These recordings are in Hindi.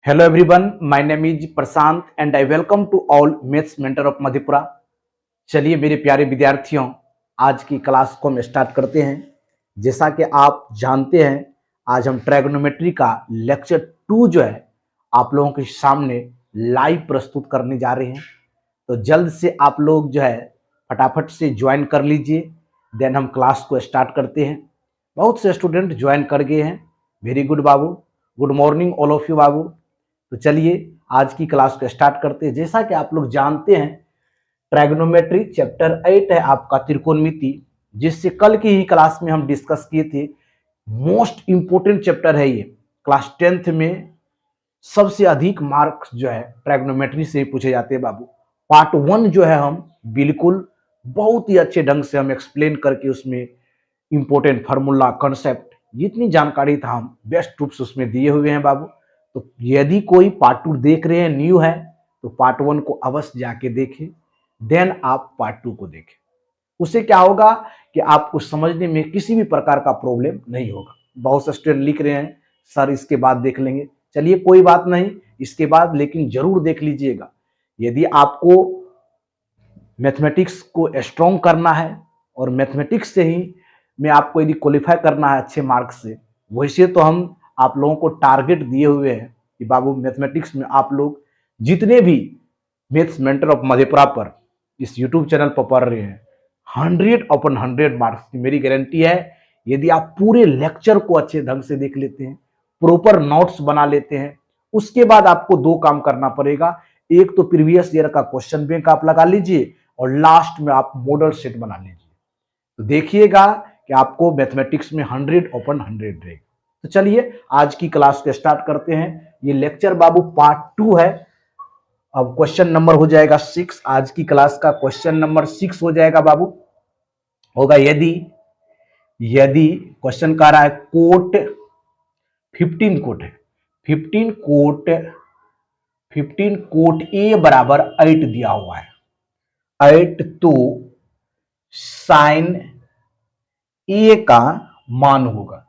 Hello everyone, my name is Prashant and I welcome to all maths mentor of Madhepura. चलिए मेरे प्यारे विद्यार्थियों, आज की क्लास को हम स्टार्ट करते हैं। जैसा कि आप जानते हैं, आज हम ट्रायगोनोमेट्री का लेक्चर 2 जो है आप लोगों के सामने लाइव प्रस्तुत करने जा रहे हैं। तो जल्द से आप लोग जो है फटाफट से ज्वाइन कर लीजिए, देन हम क्लास को स्टार्ट करते हैं। बहुत से स्टूडेंट ज्वाइन कर गए हैं, वेरी गुड बाबू, good morning all of you बाबू। तो चलिए आज की क्लास को स्टार्ट करते हैं। जैसा कि आप लोग जानते हैं, ट्रायगोनोमेट्री चैप्टर 8 है आपका त्रिकोणमिति, जिससे कल की ही क्लास में हम डिस्कस किए थे। मोस्ट इंपोर्टेंट चैप्टर है ये, क्लास 10th में सबसे अधिक मार्क्स जो है ट्रायगोनोमेट्री से पूछे जाते हैं बाबू। पार्ट 1 जो है हम बिल्कुल बहुत ही अच्छे ढंग से हम एक्सप्लेन करके उसमें इंपोर्टेंट फार्मूला कंसेप्ट जितनी जानकारी था हम बेस्ट रूप से उसमें दिए हुए हैं बाबू। तो यदि कोई पार्ट 2 देख रहे हैं, न्यू है, तो पार्ट 1 को अवश्य जाके देखें, देन आप पार्ट 2 को देखें। उससे क्या होगा कि आपको समझने में किसी भी प्रकार का प्रॉब्लम नहीं होगा। बहुत से स्टूडेंट लिख रहे हैं सर इसके बाद देख लेंगे, चलिए कोई बात नहीं, इसके बाद लेकिन जरूर देख लीजिएगा। यदि आपको मैथमेटिक्स को स्ट्रॉन्ग करना है और मैथमेटिक्स से ही में आपको यदि क्वालिफाई करना है अच्छे मार्क्स से, वैसे तो हम आप लोगों को टारगेट दिए हुए हैं कि बाबू मैथमेटिक्स में आप लोग जितने भी मैथ्स मेंटर ऑफ मधेपुरा पर इस यूट्यूब चैनल पर पढ़ रहे हैं, 100/100 मार्क्स की मेरी गारंटी है। यदि आप पूरे लेक्चर को अच्छे ढंग से देख लेते हैं, प्रॉपर नोट्स बना लेते हैं, उसके बाद आपको 2 काम करना पड़ेगा। एक तो प्रीवियस ईयर का क्वेश्चन बैंक आप लगा लीजिए और लास्ट में आप मॉडल सेट बना लीजिए, तो देखिएगा कि आपको मैथमेटिक्स में 100/100 रहेगा। तो चलिए आज की क्लास को स्टार्ट करते हैं। ये लेक्चर बाबू पार्ट 2 है। अब क्वेश्चन नंबर हो जाएगा 6। आज की क्लास का क्वेश्चन नंबर 6 हो जाएगा बाबू। होगा यदि यदि क्वेश्चन कह रहा है कोट 15 कोट है, 15 कोट ए बराबर 8 दिया हुआ है। 8 तो साइन ए का मान होगा,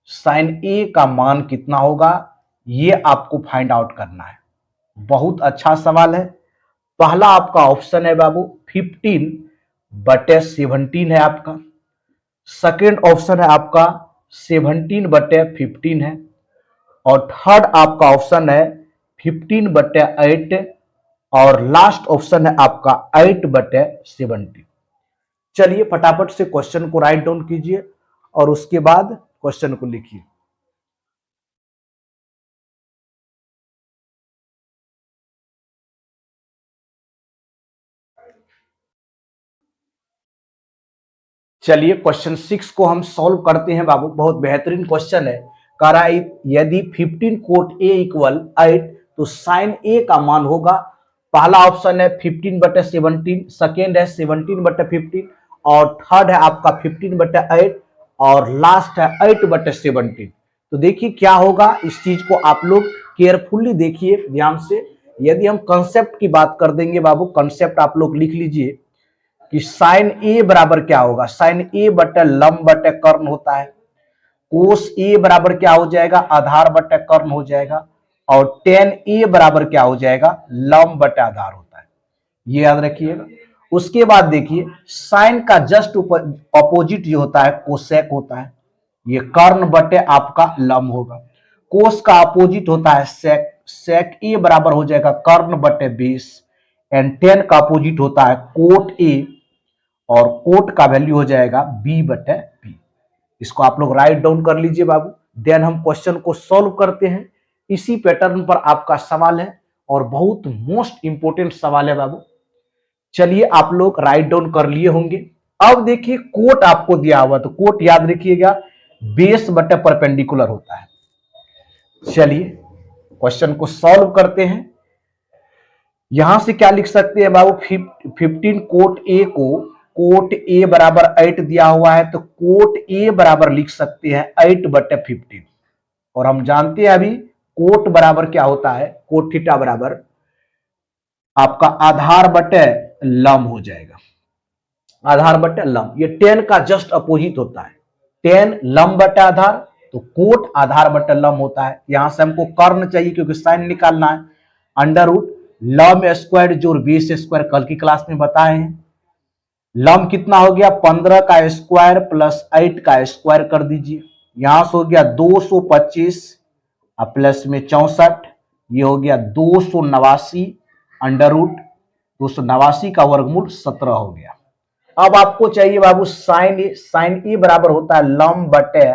साइन ए का मान कितना होगा ये आपको फाइंड आउट करना है। बहुत अच्छा सवाल है। पहला आपका ऑप्शन है बाबू 15/17 है आपका। सेकेंड ऑप्शन है आपका 17/15 है। और थर्ड आपका ऑप्शन है 15/8 और लास्ट ऑप्शन है आपका 8/17। चलिए फटाफट से क्वेश्चन को राइट डाउन कीजिए और उसके बाद क्वेश्चन को लिखिए। चलिए क्वेश्चन 6 को हम सॉल्व करते हैं बाबू। बहुत बेहतरीन क्वेश्चन है। कह रहा है यदि 15 कोट ए इक्वल 8 तो साइन ए का मान होगा। पहला ऑप्शन है 15/17, सेकेंड है 17/15 और थर्ड है आपका 15/8 और लास्ट है 8/17। तो देखिए क्या होगा, इस चीज को आप लोग केयरफुली देखिए ध्यान से। यदि हम कंसेप्ट की बात कर देंगे बाबू, कंसेप्ट आप लोग लिख लीजिए कि साइन ए बराबर क्या होगा, साइन ए बटे लंब बटे कर्ण होता है। कोस ए बराबर क्या हो जाएगा, आधार बटे कर्ण हो जाएगा। और टेन ए बराबर क्या हो जाएगा, लंब बटे आधार होता है। ये याद रखिएगा। उसके बाद देखिए साइन का जस्ट अपोजिट जो होता है कोसेक होता है। ये कर्ण बटे आपका लंब होगा। कोस का अपोजिट होता है सेक, सेक ए बराबर हो जाएगा कर्ण बटे 20 एंड टेन का अपोजिट होता है कोट ए और कोट का वैल्यू हो जाएगा b/p। इसको आप लोग राइट डाउन कर लीजिए बाबू। देन हम क्वेश्चन को सॉल्व करते हैं। इसी पैटर्न पर आपका सवाल है और बहुत मोस्ट इंपोर्टेंट सवाल है बाबू। चलिए आप लोग राइट डाउन कर लिए होंगे। अब देखिए कोट आपको दिया हुआ, तो कोट याद रखिएगा बेस बटे परपेंडिकुलर होता है। चलिए क्वेश्चन को सॉल्व करते हैं। यहां से क्या लिख सकते हैं बाबू, 15 कोट ए को कोट ए बराबर 8 दिया हुआ है, तो कोट ए बराबर लिख सकते हैं 8/15। और हम जानते हैं अभी कोट बराबर क्या होता है, कोट थीटा बराबर आपका आधार बटे लंब हो जाएगा। आधार बटे लंब, ये टेन का जस्ट अपोजिट होता है। टेन लंब बटे आधार तो कोट आधार बटा लम होता है। यहां से हमको कर्ण चाहिए क्योंकि साइन निकालना है। अंडर रूट लम स्क्वायर जोड़ बेस स्क्वायर कल की क्लास में बताए हैं। लम कितना हो गया 15 का स्क्वायर प्लस 8 का स्क्वायर कर दीजिए। यहां से हो गया 225 प्लस में 64, ये हो गया 289 अंडर रूट 289 का वर्गमूल 17 हो गया। अब आपको चाहिए बाबू साइन ए। साइन ए बराबर होता है लम बटे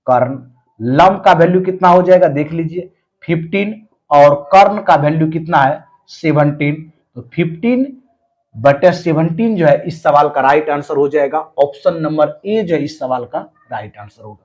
कर्ण। लम का वैल्यू कितना हो जाएगा देख लीजिए 15 और कर्ण का वैल्यू कितना है 17। तो 15 बटे 17 जो है इस सवाल का राइट आंसर हो जाएगा। ऑप्शन नंबर ए जो है इस सवाल का राइट आंसर होगा।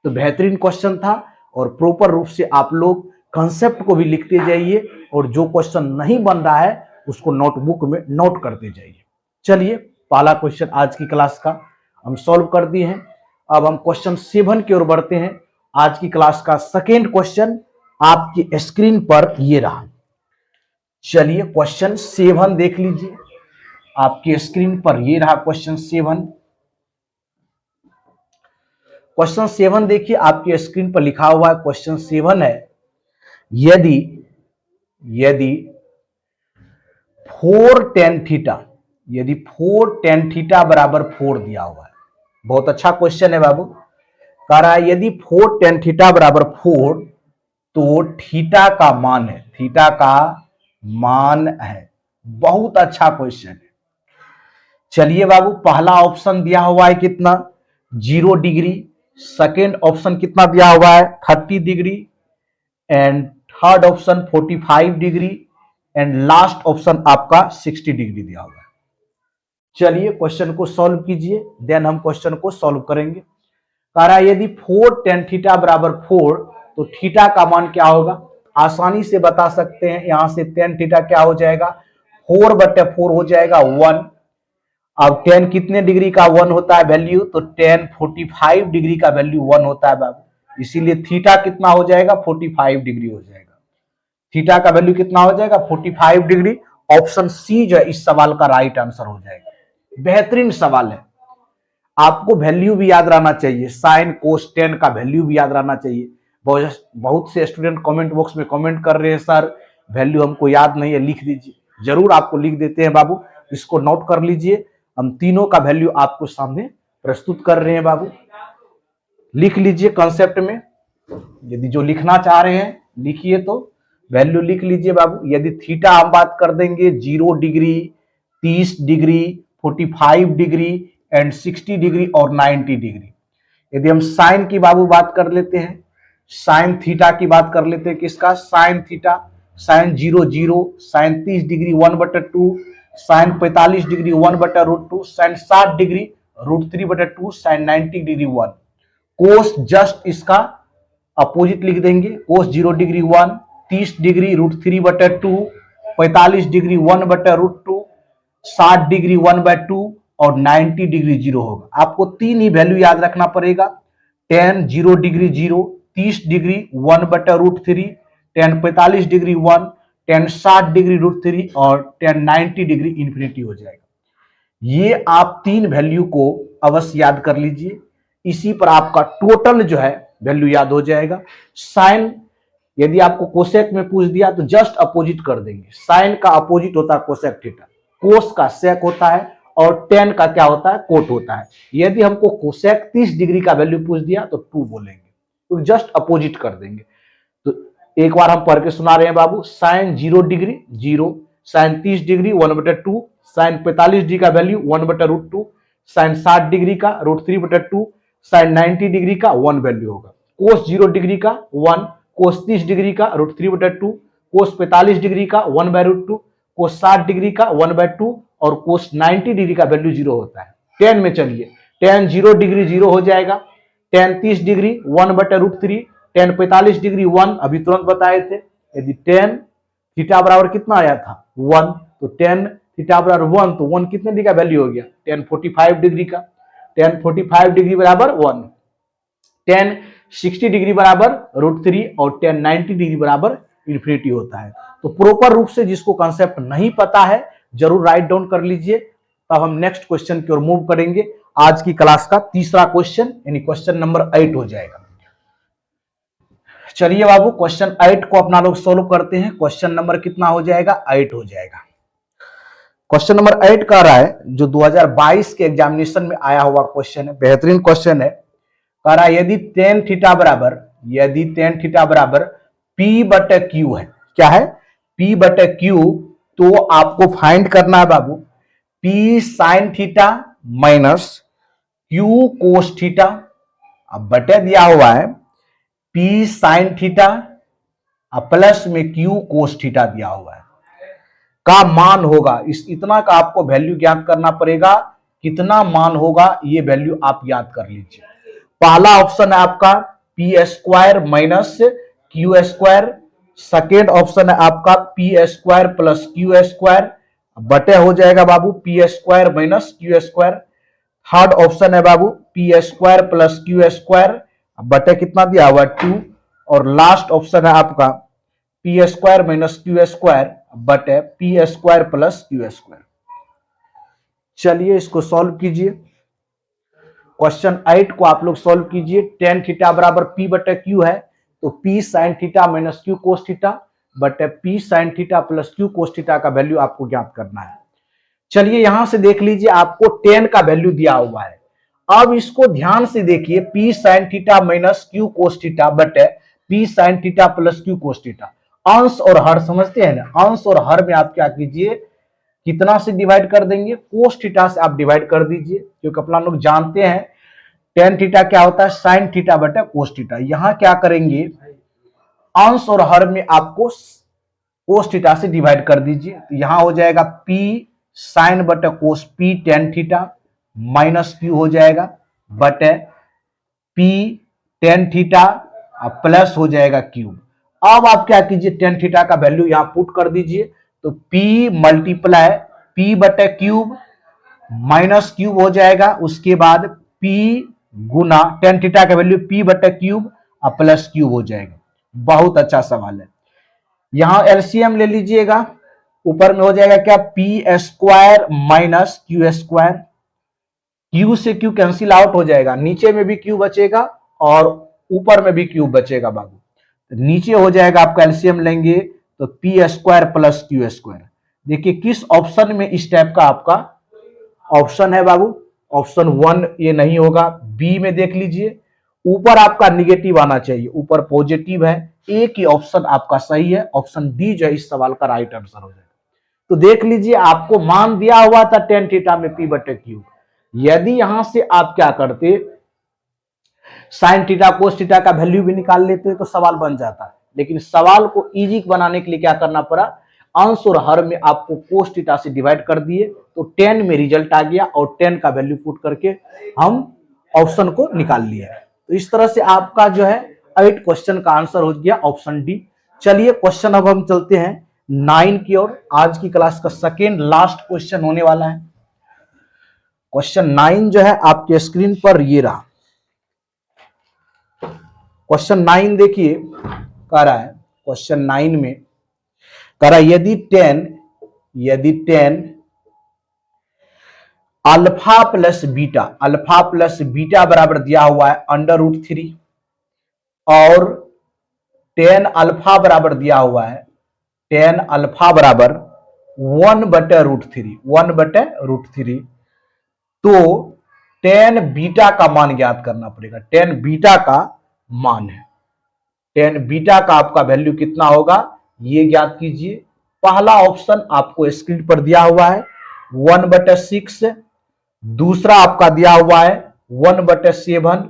तो बेहतरीन क्वेश्चन था और प्रॉपर रूप से आप लोग कंसेप्ट को भी लिखते जाइए और जो क्वेश्चन नहीं बन रहा है उसको नोटबुक में नोट करते जाइए। चलिए पहला क्वेश्चन आज की क्लास का हम सॉल्व कर दिए हैं। अब हम क्वेश्चन 7 की ओर बढ़ते हैं। आज की क्लास का सेकेंड क्वेश्चन आपकी स्क्रीन पर ये रहा। चलिए क्वेश्चन 7 देख लीजिए, आपकी स्क्रीन पर ये रहा क्वेश्चन 7। क्वेश्चन 7 देखिए आपकी स्क्रीन पर लिखा हुआ है। क्वेश्चन 7 है यदि 4 tan थीटा, यदि 4 tan थीटा बराबर 4 दिया हुआ है। बहुत अच्छा क्वेश्चन है बाबू। कह रहा है यदि 4 tan थीटा बराबर 4 तो थीटा का मान है, थीटा का मान है। बहुत अच्छा क्वेश्चन है। चलिए बाबू पहला ऑप्शन दिया हुआ है कितना 0 डिग्री, सेकेंड ऑप्शन कितना दिया हुआ है 30 degree and third option 45 degree and last option आपका 60 डिग्री दिया हुआ है। चलिए क्वेश्चन को सॉल्व कीजिए, देन हम क्वेश्चन को सॉल्व करेंगे। कह रहा है यदि 4 tan थीटा बराबर 4 तो थीटा का मान क्या होगा। आसानी से बता सकते हैं, यहां से tan थीटा क्या हो जाएगा 4 बटे 4 हो जाएगा 1। अब tan कितने डिग्री का 1 होता है वैल्यू, तो tan 45 डिग्री का वैल्यू 1 होता है बाबू। इसीलिए थीटा कितना हो जाएगा 45 डिग्री हो जाएगा। थीटा का वैल्यू कितना हो जाएगा 45 डिग्री। ऑप्शन सी जो है इस सवाल का राइट आंसर हो जाएगा। बेहतरीन सवाल है। आपको वैल्यू भी याद रहना चाहिए, साइन कोस टेन का वैल्यू भी याद रहना चाहिए। बहुत से स्टूडेंट कमेंट बॉक्स में कमेंट कर रहे हैं सर वैल्यू हमको याद नहीं है, लिख दीजिए। जरूर आपको लिख देते हैं बाबू, इसको नोट कर लीजिए। हम तीनों का वैल्यू आपको सामने प्रस्तुत कर रहे हैं बाबू, लिख लीजिए कंसेप्ट में। यदि जो लिखना चाह रहे हैं लिखिए, तो वैल्यू लिख लीजिए बाबू। यदि थीटा हम बात कर देंगे 0 degree, 30 degree, 45 degree and 60 degree और 90 डिग्री। यदि हम साइन की बाबू बात कर लेते हैं, साइन थीटा की बात कर लेते हैं, किसका sine theta, sine 0 0, sine 30 degree 1/2, sine 45 degree 1/√2, sine 60 degree √3/2, sine 90 degree 1। Cos just इसका अपोजिट लिख देंगे, cos 0 degree 1, 30 degree √3/2, 45 degree 1/√2, 60 degree 1/2 और 90 डिग्री 0 होगा। आपको तीन ही वैल्यू याद रखना पड़ेगा। tan 0 degree 0, 30 degree 1/√3, tan 45 degree 1, tan 60 degree √3 और tan 90 डिग्री इंफिनिटी हो जाएगा। ये आप तीन वैल्यू को अवश्य याद कर लीजिए। इसी पर आपका टोटल जो है वैल्यू याद हो जाएगा। साइन यदि आपको कोसेक में पूछ दिया तो जस्ट अपोजिट कर देंगे। साइन का अपोजिट होता है कोसेक थीटा, कोस का सेक होता है और टेन का क्या होता है कोट होता है। यदि हमको कोसेक 30 डिग्री का वैल्यू पूछ दिया तो 2 बोलेंगे, तो जस्ट अपोजिट कर देंगे। तो एक बार हम पढ़ के सुना रहे हैं बाबू। Sine 0 degree 0, sine 30 degree 1/2, sine 45 degree का वैल्यू 1/√2, साइन 60 डिग्री का √3/2, साइन 90 डिग्री का 1 वैल्यू होगा। कोस 0 डिग्री का 1, कोस 30 डिग्री का √3/2, कोस 45 डिग्री का 1/√2, कोस 60 डिग्री का 1/2 और कोस 90 डिग्री का वैल्यू 0 होता है। tan में चलिए, tan 0 डिग्री 0 हो जाएगा, tan 30 डिग्री 1/√3, tan 45 डिग्री 1 अभी तुरंत बताए थे। यदि tan थीटा बराबर कितना आया था 1, तो tan थीटा बराबर 1, तो 1 कितने डिग्री का वैल्यू हो गया tan 45 डिग्री का। tan 45 डिग्री बराबर 1, tan 60 डिग्री बराबर √3 और tan 90 डिग्री बराबर इंफिनिटी होता है। तो प्रॉपर रूप से जिसको कंसेप्ट नहीं पता है जरूर राइट डाउन कर लीजिए। तब हम नेक्स्ट क्वेश्चन की ओर मूव करेंगे। आज की क्लास का तीसरा क्वेश्चन यानी क्वेश्चन नंबर 8 हो जाएगा। चलिए बाबू क्वेश्चन 8 को अपना लोग सोल्व करते हैं। क्वेश्चन नंबर कितना हो जाएगा? 8 हो जाएगा। क्वेश्चन नंबर 8 कह रहा है, जो 2022 के एग्जामिनेशन में आया हुआ क्वेश्चन है, बेहतरीन क्वेश्चन है। कह रहा है यदि टेन थीटा बराबर पी बटे क्यू है, क्या है? पी बटे क्यू, तो आपको फाइंड करना है बाबू P sine theta minus Q cos theta. अब बटे दिया हुआ है पी साइन थीटा प्लस में क्यू कोस थीटा दिया हुआ है का मान होगा। इस इतना का आपको वैल्यू ज्ञात करना पड़ेगा। कितना मान होगा ये वैल्यू आप याद कर लीजिए। पहला ऑप्शन है आपका P square minus Q square, second option है आपका P square plus Q square, बटे हो जाएगा बाबू P square minus Q square. Third option है बाबू P square plus Q square, बटे कितना दिया हुआ 2, और लास्ट ऑप्शन है आपका P square minus Q square बटे P square plus Q square. चलिए इसको सॉल्व कीजिए। क्वेश्चन 8 को आप लोग सॉल्व कीजिए। टेन थीटा बराबर पी बटे क्यू है, तो P sine theta minus Q cos theta बटे P sine theta plus Q cos theta का वैल्यू आपको ज्ञात करना है। चलिए यहां से देख लीजिए, आपको टेन का वैल्यू दिया हुआ है। अब इसको ध्यान से देखिए, P sine theta minus Q cos theta बटे P sine theta plus Q cos theta. अंश और हर समझते हैं ना, अंश और हर में आप क्या कीजिए, कितना से डिवाइड कर देंगे? कोस थीटा से आप डिवाइड कर दीजिए, क्योंकि अपना लोग जानते हैं टेन थीटा क्या होता है? साइन थीटा बटे कोस थीटा। यहां क्या करेंगे, अंश और हर में आपको कोस थीटा से डिवाइड कर दीजिए, तो यहां हो जाएगा पी साइन बटे cos P tan theta minus Q हो जाएगा बटे पी टेन थीटा प्लस हो जाएगा क्यू। अब आप क्या कीजिए, टेन थीटा का वैल्यू यहां पुट कर दीजिए, तो पी मल्टीप्लाई पी बटे क्यूब माइनस क्यूब हो जाएगा, उसके बाद पी गुना टेन थीटा का वैल्यू पी बटे क्यूब प्लस क्यूब हो जाएगा। बहुत अच्छा सवाल है। यहां एलसीएम ले लीजिएगा, ऊपर में हो जाएगा क्या? P square minus Q square, Q से क्यू कैंसिल आउट हो जाएगा, नीचे में भी क्यू बचेगा और ऊपर में भी क्यू बचेगा बाबू। नीचे हो जाएगा, आपका एलसीएम लेंगे तो P square plus Q square. देखिए किस ऑप्शन में इस टाइप का आपका ऑप्शन है बाबू? ऑप्शन 1 ये नहीं होगा, बी में देख लीजिए, ऊपर आपका निगेटिव आना चाहिए, ऊपर पॉजिटिव है। एक ही ऑप्शन आपका सही है, ऑप्शन डी जो है इस सवाल का राइट आंसर हो जाएगा। तो देख लीजिए, आपको मान दिया हुआ था टेन थीटा में पी बटे क्यू। यदि यहां से आप क्या करते, साइन थीटा कोस थीटा का वैल्यू भी निकाल लेते तो सवाल बन जाता है, लेकिन सवाल को इजी बनाने के लिए क्या करना पड़ा, अंश और हर में आपको कोस थीटा से डिवाइड कर दिए, तो 10 में रिजल्ट आ गया और 10 का वैल्यू पुट करके हम ऑप्शन को निकाल लिया। तो इस तरह से आपका जो है 8 क्वेश्चन का आंसर हो गया ऑप्शन डी। चलिए क्वेश्चन अब हम चलते हैं 9 की ओर। आज की क्लास का सेकेंड लास्ट क्वेश्चन होने वाला है। क्वेश्चन 9 जो है आपके स्क्रीन पर ये रहा। क्वेश्चन 9 देखिए, कह रहा है क्वेश्चन 9 में कह रहा है यदि 10 अल्फा प्लस बीटा बराबर दिया हुआ है √3 और 10 अल्फा बराबर दिया हुआ है 10 अल्फा बराबर 1/√3 तो 10 बीटा का मान ज्ञात करना पड़ेगा। 10 बीटा का मान है, 10 बीटा का आपका वैल्यू कितना होगा ये ज्ञात कीजिए। पहला ऑप्शन आपको स्क्रीन पर दिया हुआ है 1/6, दूसरा आपका दिया हुआ है 1/7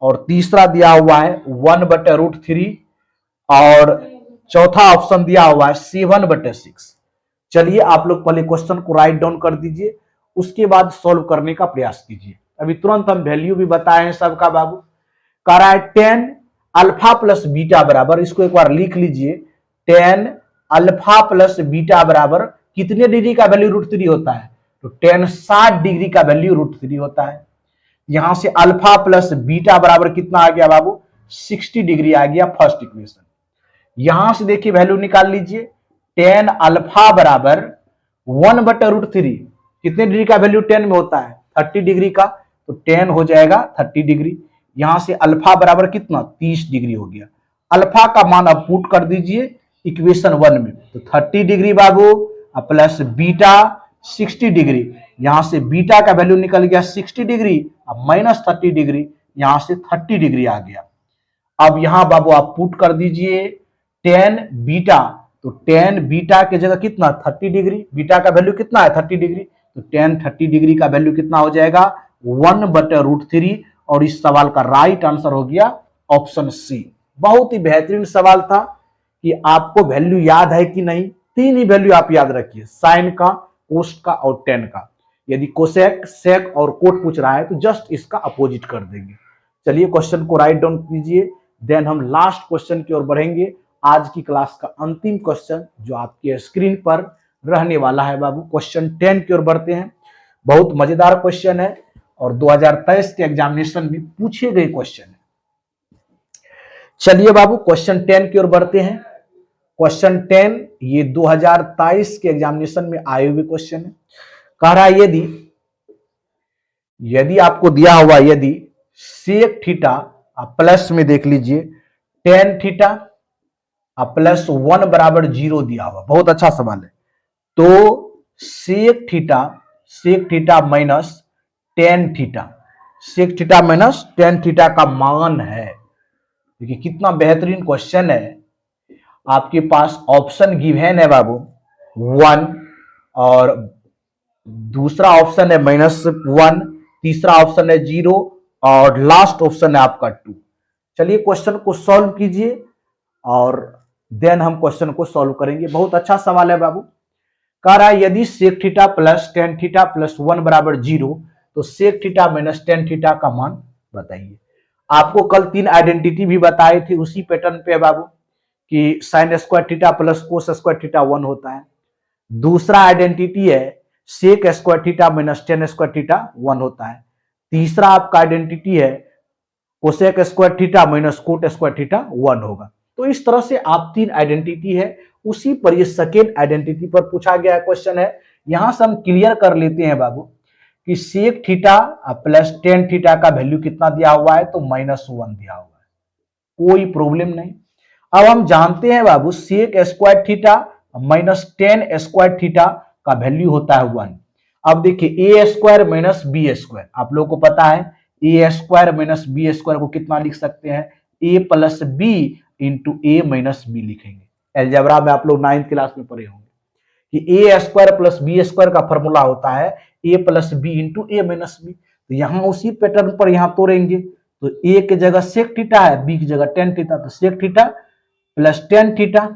और तीसरा दिया हुआ है 1/√3 और चौथा ऑप्शन दिया हुआ है 7/6। चलिए आप लोग पहले क्वेश्चन को राइट डाउन कर दीजिए, उसके बाद सॉल्व करने का प्रयास कीजिए। अभी तुरंत हम वैल्यू भी बताए हैं सबका बाबू। कह रहा है 10 अल्फा प्लस बीटा बराबर, इसको एक बार लिख लीजिए, 10 अल्फा प्लस बीटा बराबर कितने डिग्री का वैल्यू √3 होता है? तो 10 60 डिग्री का वैल्यू √3 होता है। यहां से अल्फा प्लस बीटा बराबर कितना आ गया बाबू? 60 डिग्री आ गया फर्स्ट इक्वेशन। यहां से देखिए वैल्यू निकाल लीजिए, 10 अल्फा बराबर 1/√3, कितने डिग्री का वैल्यू 10 में होता है? 30 डिग्री का, तो 10 हो जाएगा 30 डिग्री। यहां से अल्फा बराबर कितना? 30 डिग्री हो गया। अल्फा का मान अब पुट कर दीजिए इक्वेशन 1 में, तो 30 डिग्री बाबू प्लस बीटा 60 डिग्री, यहां से बीटा का वैल्यू निकल गया 60 डिग्री, अब माइनस 30 डिग्री, यहां से 30 डिग्री आ गया। अब यहां बाबू आप पुट कर दीजिए टेन बीटा, तो टेन बीटा के जगह कितना 30 डिग्री, बीटा का वैल्यू कितना है 30 डिग्री, तो टेन 30 डिग्री का वैल्यू कितना हो जाएगा 1/√3, और इस सवाल का राइट आंसर हो गया ऑप्शन सी। बहुत ही बेहतरीन सवाल था कि आपको वैल्यू याद है कि नहीं, तीन ही वैल्यू आप याद रखिए, साइन का, कोस्ट का और टेन का। यदि कोसेक, सेक और कोट पूछ रहा है तो जस्ट इसका अपोजिट कर देंगे। चलिए क्वेश्चन को राइट डाउन कीजिए, देन हम लास्ट क्वेश्चन की ओर बढ़ेंगे। आज की क्लास का अंतिम क्वेश्चन जो आपके स्क्रीन पर रहने वाला है बाबू, क्वेश्चन 10 की ओर बढ़ते हैं। बहुत मजेदार क्वेश्चन है और 2023 के एग्जामिनेशन में पूछे गए क्वेश्चन है। चलिए बाबू क्वेश्चन 10 की ओर बढ़ते हैं। क्वेश्चन 10 ये 2023 के एग्जामिनेशन में आए हुए क्वेश्चन है। कह रहा है यदि आपको दिया हुआ यदि सेक थीटा, आप प्लस में देख लीजिए, टेन थीटा प्लस 1 बराबर 0 दिया हुआ, बहुत अच्छा सवाल है। तो sec theta minus tan theta, sec theta minus tan theta का मान है। देखिए कितना बेहतरीन क्वेश्चन है। आपके पास ऑप्शन गिवन है बाबू 1, और दूसरा ऑप्शन है -1, तीसरा ऑप्शन है 0 और लास्ट ऑप्शन है आपका 2। चलिए क्वेश्चन को सॉल्व कीजिए और देन हम क्वेश्चन को सॉल्व करेंगे। बहुत अच्छा सवाल है बाबू। कह रहा है यदि sec theta plus tan theta plus 1 बराबर 0, तो sec theta minus tan theta का मान बताइए। आपको कल 3 आइडेंटिटी भी बताए थे उसी पैटर्न पे बाबू, कि sine square theta plus cos square theta 1 होता है। दूसरा आइडेंटिटी है sec square theta minus tan square theta 1 होता है। तीसरा आपका आइडेंटिटी है cosec square theta minus cot square theta 1 होगा। तो इस तरह से आप 3 आइडेंटिटी है, उसी पर ये सेकेंड आइडेंटिटी पर पूछा गया क्वेश्चन है। यहां से हम क्लियर कर लेते हैं बाबू कि sec theta plus tan theta का वैल्यू कितना दिया हुआ है, तो -1 दिया हुआ है, कोई प्रॉब्लम नहीं। अब हम जानते हैं बाबू sec square theta minus tan square theta का वैल्यू होता है 1। अब देखिए A square minus B square, आप लोगों को पता है A square minus B square को कितना लिख सकते हैं, A plus B into A minus B लिखेंगे। एलजेब्रा में आप लोग 9th क्लास में पढ़े होंगे कि A square plus B square का फॉर्मूला होता है A plus B into A minus B. तो यहां उसी पैटर्न पर यहां तोड़ेंगे, तो ए की जगह सेक थीटा है, बी की जगह टेन थीटा, तो sec theta plus tan theta,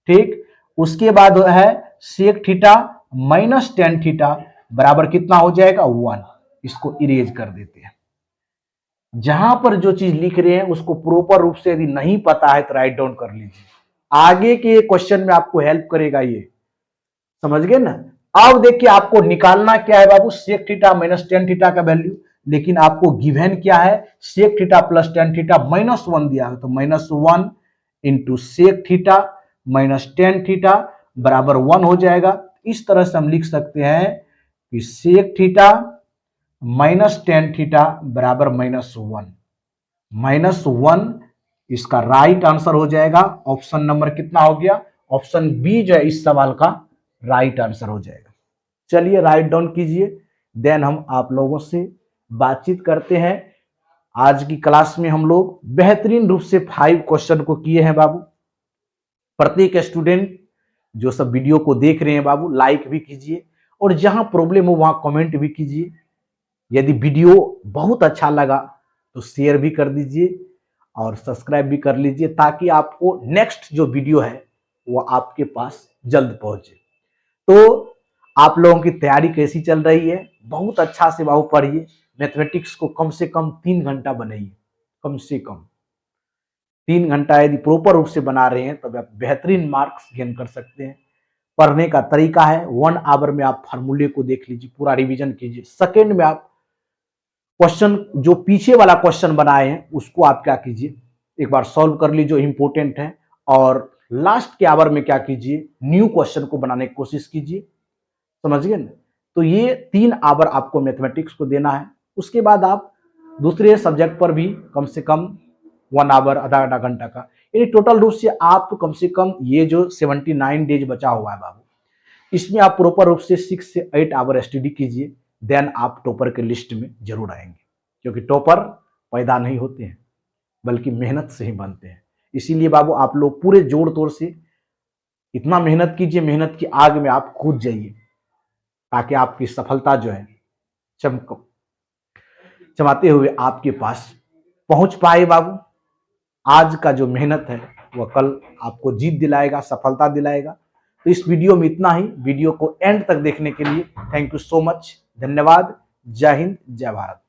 ठीक। उसके बाद है sec theta minus tan theta बराबर कितना हो जाएगा 1। इसको इरेज कर देते हैं। जहां पर जो चीज लिख रहे हैं उसको प्रॉपर रूप से यदि नहीं पता है तो राइट डाउन कर लीजिए, आगे के क्वेश्चन में आपको हेल्प करेगा ये, समझ गए ना। अब देखिए आपको निकालना क्या है बाबू, sec theta minus tan theta का वैल्यू, लेकिन आपको गिवन क्या है sec theta plus tan theta -1 दिया है, तो -1 into sec theta minus tan theta बराबर 1 हो जाएगा। इस तरह से हम लिख सकते हैं कि sec theta minus tan theta बराबर -1 इसका राइट आंसर हो जाएगा। ऑप्शन नंबर कितना हो गया, ऑप्शन बी जो है इस सवाल का राइट आंसर हो जाएगा। चलिए राइट डाउन कीजिए, देन हम आप लोगों से बातचीत करते हैं। आज की क्लास में हम लोग बेहतरीन रूप से 5 क्वेश्चन को किए हैं बाबू। प्रत्येक स्टूडेंट जो सब वीडियो को देख रहे हैं बाबू लाइक भी कीजिए, और जहां प्रॉब्लम हो वहां कमेंट भी कीजिए। यदि वीडियो बहुत अच्छा लगा तो शेयर भी कर दीजिए और सब्सक्राइब भी कर लीजिए, ताकि आपको नेक्स्ट जो वीडियो है वो आपके पास जल्द पहुंचे। तो आप लोगों की तैयारी कैसी चल रही है, बहुत अच्छा से बाबू पढ़िए। मैथमेटिक्स को कम से कम 3 घंटा बनाइए, कम से कम 3 घंटा यदि प्रॉपर रूप से बना रहे हैं तब आप बेहतरीन मार्क्स गेन कर सकते हैं। पढ़ने का तरीका है 1 आवर में आप फार्मूले को देख लीजिए, पूरा रिवीजन कीजिए। सेकेंड में आप क्वेश्चन जो पीछे वाला क्वेश्चन बनाए हैं उसको आप क्या कीजिए, एक बार सॉल्व कर लीजिए जो इंपॉर्टेंट है, और लास्ट के आवर में क्या कीजिए न्यू क्वेश्चन को बनाने की कोशिश कीजिए, समझ गए ना। तो ये 3 आवर आपको मैथमेटिक्स को देना है। उसके बाद आप दूसरे सब्जेक्ट पर भी कम से कम 1 आवर, आधा घंटा का यानी टोटल रूप से आप कम से कम ये जो 79 डेज बचा हुआ है बाबू, इसमें आप प्रॉपर रूप से 6 से 8 आवर स्टडी कीजिए, देन आप टॉपर के लिस्ट में जरूर आएंगे। क्योंकि टॉपर पैदा नहीं होते हैं बल्कि मेहनत से ही बनते हैं। इसीलिए बाबू आप लोग पूरे जोड़ तोड़ से इतना मेहनत कीजिए, मेहनत की आग में आप कूद जाइए, ताकि आपकी सफलता जो है चमाते हुए आपके पास पहुंच पाए बाबू। आज का जो मेहनत है वह कल आपको जीत दिलाएगा, सफलता दिलाएगा। तो इस वीडियो में इतना ही। वीडियो को एंड तक देखने के लिए थैंक यू सो मच, धन्यवाद। जय हिंद, जय भारत।